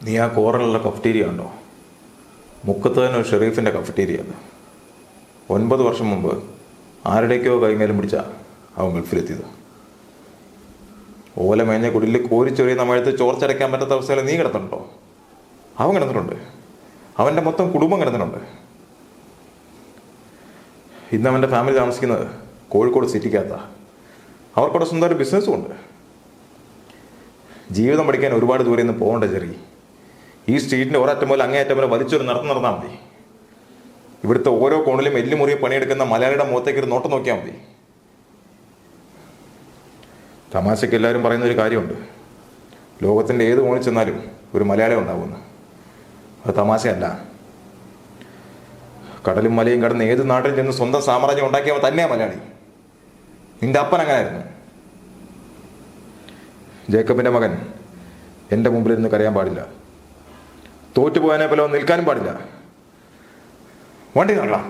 നീ ആ കോർണറിലുള്ള കഫറ്റീരിയ ഉണ്ടോ? മുക്കത്ത് തന്നെ ഒരു ഷെറീഫിൻ്റെ കഫറ്റീരിയ. 9 വർഷം മുമ്പ് ആരുടേക്കോ കൈമേലും പിടിച്ച അവൻ ഗൾഫിലെത്തിയത്. ഓല മേഞ്ഞ കുടിലിൽ കോരിച്ചൊറിയുന്ന മഴത്ത് ചോർച്ചടയ്ക്കാൻ പറ്റാത്ത അവസ്ഥയിൽ നീ കിടന്നിട്ടുണ്ടോ? അവൻ കിടന്നിട്ടുണ്ട്. അവൻ്റെ മൊത്തം കുടുംബം കിടന്നിട്ടുണ്ട്. ഇന്ന് അവൻ്റെ ഫാമിലി താമസിക്കുന്നത് കോഴിക്കോട് സിറ്റിക്കകത്ത. അവർക്കവിടെ സ്വന്തം ഒരു ബിസിനസ്സും ഉണ്ട്. ജീവിതം പഠിക്കാൻ ഒരുപാട് ദൂരെ നിന്ന് പോകേണ്ട ചെറി. ഈ സ്ട്രീറ്റിൻ്റെ ഒരറ്റം പോലെ അങ്ങേയറ്റം വരെ വലിച്ചൊരു നടന്നാൽ മതി. ഇവിടുത്തെ ഓരോ കോണിലും എല്ലുമുറിയെ പണിയെടുക്കുന്ന മലയാളിയുടെ മുഖത്തേക്ക് ഒരു നോട്ടം നോക്കിയാൽ മതി. തമാശയ്ക്ക് എല്ലാവരും പറയുന്ന ഒരു കാര്യമുണ്ട്, ലോകത്തിൻ്റെ ഏത് കോണിൽ ചെന്നാലും ഒരു മലയാളി ഉണ്ടാവുമെന്ന്. അത് തമാശയല്ല. കടലും മലയും കടന്ന് ഏത് നാട്ടിൽ ചെന്ന് സ്വന്തം സാമ്രാജ്യം ഉണ്ടാക്കിയവൻ തന്നെയാണ് മലയാളി. നിന്റെ അപ്പൻ അങ്ങനായിരുന്നു. ജേക്കബിൻ്റെ മകൻ എൻ്റെ മുമ്പിലിരുന്ന് കരയാൻ പാടില്ല. തോറ്റുപോയതിനെ പോലെ നിൽക്കാനും പാടില്ല. വണ്ടി നടക്കാം.